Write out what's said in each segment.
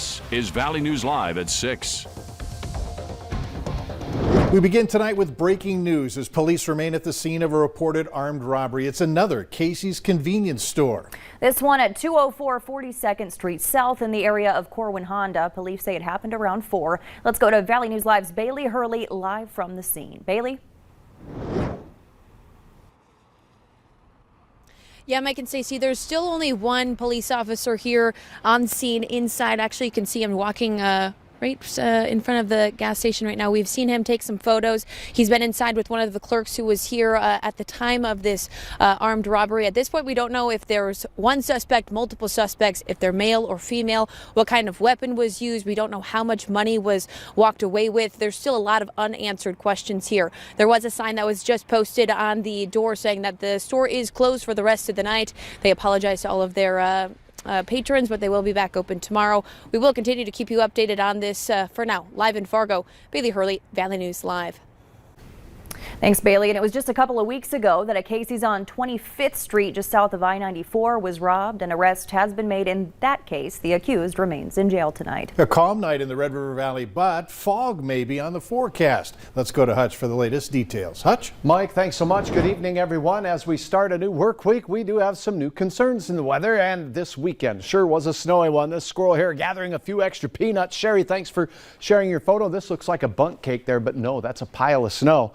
This is Valley News Live at 6. We begin tonight with breaking news as police remain at the scene of a reported armed robbery. It's another Casey's convenience store. This one at 204 42nd Street South in the area of Corwin Honda. Police say it happened around 4. Let's go to Valley News Live's Bailey Hurley live from the scene. Bailey? Yeah, Mike and Stacey, there's still only one police officer here on scene inside. Actually, you can see him walking right in front of the gas station right now. We've seen him take some photos. He's been inside with one of the clerks who was here at the time of this armed robbery. At this point, we don't know if there's one suspect, multiple suspects, if they're male or female, what kind of weapon was used. We don't know how much money was walked away with. There's still a lot of unanswered questions here. There was a sign that was just posted on the door saying that the store is closed for the rest of the night. They apologize to all of their patrons, but they will be back open tomorrow. We will continue to keep you updated on this. For now, live in Fargo, Bailey Hurley, Valley News Live. Thanks, Bailey. And it was just a couple of weeks ago that a Casey's on 25th Street just south of I-94 was robbed. An arrest has been made in that case. The accused remains in jail tonight. A calm night in the Red River Valley, but fog may be on the forecast. Let's go to Hutch for the latest details. Hutch? Mike, thanks so much. Good evening, everyone. As we start a new work week, we do have some new concerns in the weather, and this weekend sure was a snowy one. This squirrel here gathering a few extra peanuts. Sherry, thanks for sharing your photo. This looks like a bundt cake there, but no, that's a pile of snow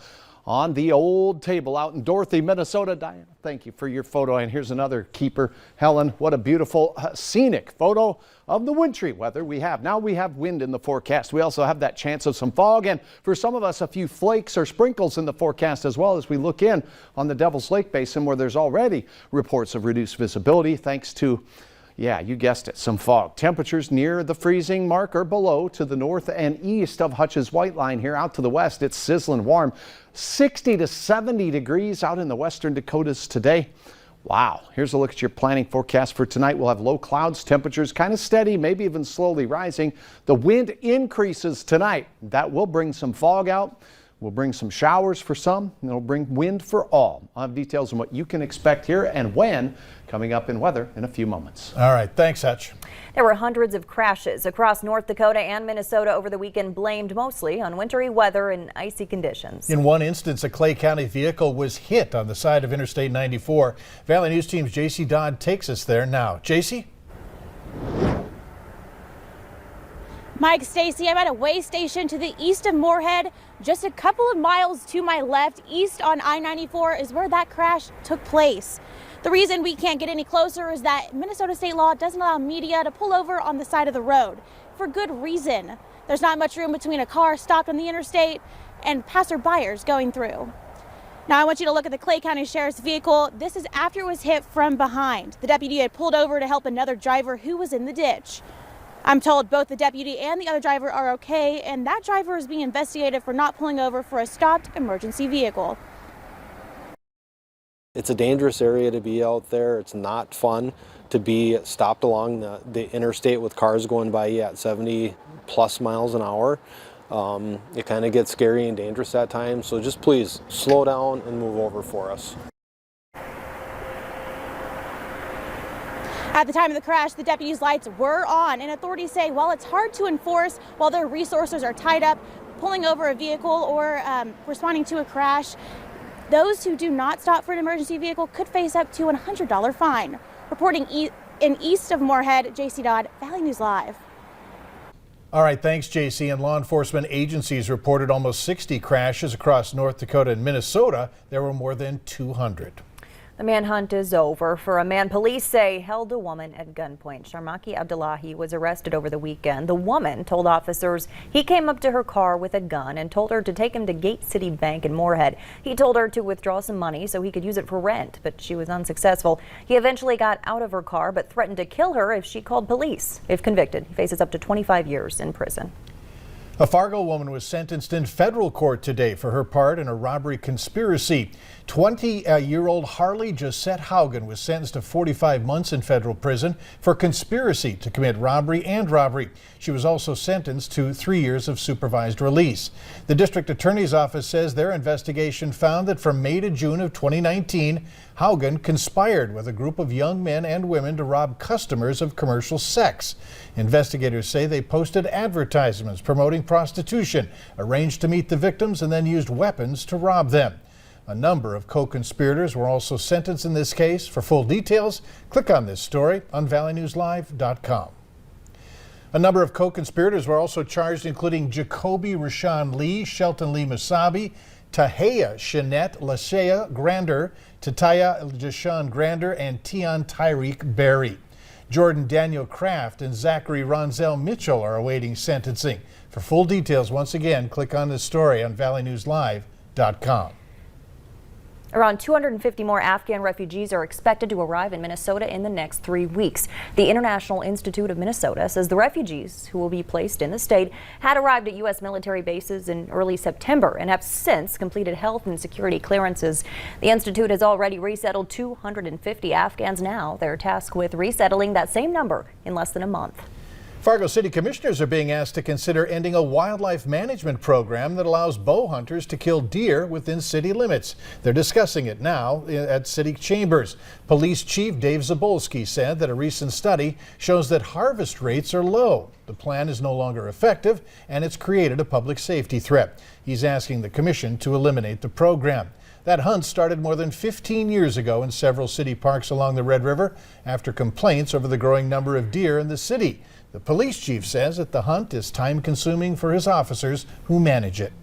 on the old table out in Dorothy, Minnesota. Diana, thank you for your photo. And here's another keeper. Helen, what a beautiful scenic photo of the wintry weather we have. Now we have wind in the forecast. We also have that chance of some fog, and for some of us, a few flakes or sprinkles in the forecast as well as we look in on the Devil's Lake Basin, where there's already reports of reduced visibility thanks to, yeah, you guessed it, some fog. Temperatures near the freezing mark or below to the north and east of Hutch's White Line. Here out to the west, it's sizzling warm. 60 to 70 degrees out in the western Dakotas today. Wow. Here's a look at your planning forecast for tonight. We'll have low clouds, temperatures kind of steady, maybe even slowly rising. The wind increases tonight. That will bring some fog out. We'll bring some showers for some, and it'll bring wind for all. I'll have details on what you can expect here and when coming up in weather in a few moments. All right. Thanks, Hutch. There were hundreds of crashes across North Dakota and Minnesota over the weekend, blamed mostly on wintry weather and icy conditions. In one instance, a Clay County vehicle was hit on the side of Interstate 94. Valley News Team's JC Dodd takes us there now. JC? Mike, Stacey, I'm at a way station to the east of Moorhead. Just a couple of miles to my left, east on I-94, is where that crash took place. The reason we can't get any closer is that Minnesota state law doesn't allow media to pull over on the side of the road, for good reason. There's not much room between a car stopped on the interstate and passerbyers going through. Now I want you to look at the Clay County Sheriff's vehicle. This is after it was hit from behind. The deputy had pulled over to help another driver who was in the ditch. I'm told both the deputy and the other driver are okay, and that driver is being investigated for not pulling over for a stopped emergency vehicle. It's a dangerous area to be out there. It's not fun to be stopped along the interstate with cars going by you at 70 plus miles an hour. It kind of gets scary and dangerous at times, so just please slow down and move over for us. At the time of the crash, the deputies' lights were on, and authorities say while it's hard to enforce while their resources are tied up, pulling over a vehicle or responding to a crash, those who do not stop for an emergency vehicle could face up to a $100 fine. Reporting in east of Moorhead, JC Dodd, Valley News Live. All right, thanks, JC. And law enforcement agencies reported almost 60 crashes across North Dakota and Minnesota. There were more than 200. The manhunt is over for a man police say held a woman at gunpoint. Sharmaki Abdullahi was arrested over the weekend. The woman told officers he came up to her car with a gun and told her to take him to Gate City Bank in Moorhead. He told her to withdraw some money so he could use it for rent, but she was unsuccessful. He eventually got out of her car but threatened to kill her if she called police. If convicted, he faces up to 25 years in prison. A Fargo woman was sentenced in federal court today for her part in a robbery conspiracy. 20-year-old Harley Josette Haugen was sentenced to 45 months in federal prison for conspiracy to commit robbery and robbery. She was also sentenced to 3 years of supervised release. The district attorney's office says their investigation found that from May to June of 2019, Haugen conspired with a group of young men and women to rob customers of commercial sex. Investigators say they posted advertisements promoting prostitution, arranged to meet the victims, and then used weapons to rob them. A number of co-conspirators were also sentenced in this case. For full details, click on this story on valleynewslive.com. A number of co-conspirators were also charged, including Jacoby Rashawn Lee, Shelton Lee Masabi, Tahea Shanette Lashea Grander, Tataya Jashawn Grander, and Tion Tyreek Berry. Jordan Daniel Kraft and Zachary Ronzel Mitchell are awaiting sentencing. For full details, once again, click on this story on valleynewslive.com. Around 250 more Afghan refugees are expected to arrive in Minnesota in the next 3 weeks. The International Institute of Minnesota says the refugees who will be placed in the state had arrived at U.S. military bases in early September and have since completed health and security clearances. The institute has already resettled 250 Afghans. Now they're tasked with resettling that same number in less than a month. Fargo City Commissioners are being asked to consider ending a wildlife management program that allows bow hunters to kill deer within city limits. They're discussing it now at city chambers. Police Chief Dave Zabolski said that a recent study shows that harvest rates are low. The plan is no longer effective, and it's created a public safety threat. He's asking the commission to eliminate the program. That hunt started more than 15 years ago in several city parks along the Red River after complaints over the growing number of deer in the city. The police chief says that the hunt is time-consuming for his officers who manage it.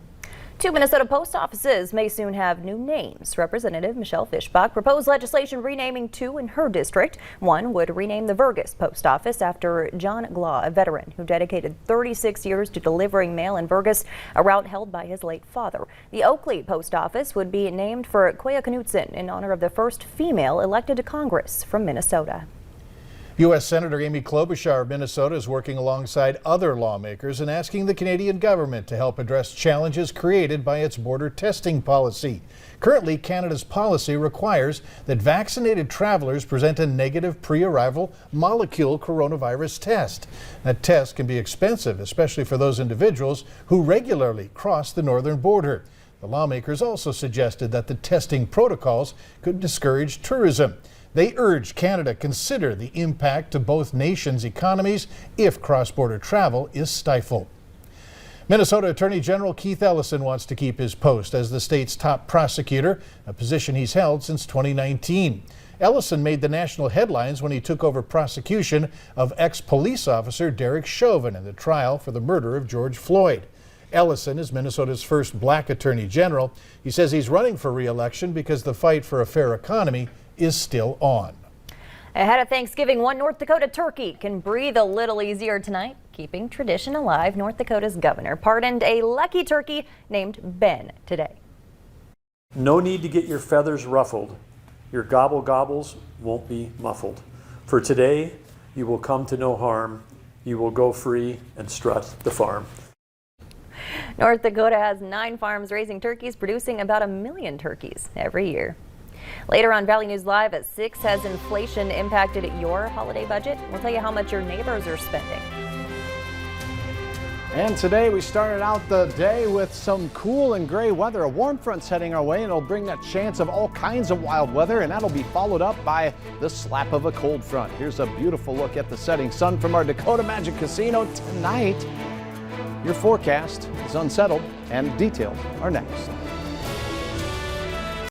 2 Minnesota post offices may soon have new names. Representative Michelle Fishbach proposed legislation renaming 2 in her district. One would rename the Vergas Post Office after John Glaw, a veteran who dedicated 36 years to delivering mail in Vergas, a route held by his late father. The Oakley Post Office would be named for Quia Knutson in honor of the first female elected to Congress from Minnesota. U.S. Senator Amy Klobuchar of Minnesota is working alongside other lawmakers and asking the Canadian government to help address challenges created by its border testing policy. Currently, Canada's policy requires that vaccinated travelers present a negative pre-arrival molecule coronavirus test. That test can be expensive, especially for those individuals who regularly cross the northern border. The lawmakers also suggested that the testing protocols could discourage tourism. They urge Canada consider the impact to both nations' economies if cross-border travel is stifled. Minnesota Attorney General Keith Ellison wants to keep his post as the state's top prosecutor, a position he's held since 2019. Ellison made the national headlines when he took over prosecution of ex-police officer Derek Chauvin in the trial for the murder of George Floyd. Ellison is Minnesota's first black attorney general. He says he's running for re-election because the fight for a fair economy is still on. Ahead of Thanksgiving, one North Dakota turkey can breathe a little easier tonight. Keeping tradition alive, North Dakota's governor pardoned a lucky turkey named Ben today. No need to get your feathers ruffled. Your gobble gobbles won't be muffled. For today, you will come to no harm. You will go free and strut the farm. North Dakota has 9 farms raising turkeys, producing about 1 million turkeys every year. Later on Valley News Live at 6, has inflation impacted your holiday budget? We'll tell you how much your neighbors are spending. And today we started out the day with some cool and gray weather. A warm front's heading our way, and it'll bring that chance of all kinds of wild weather, and that'll be followed up by the slap of a cold front. Here's a beautiful look at the setting sun from our Dakota Magic Casino tonight. Your forecast is unsettled, and details are next.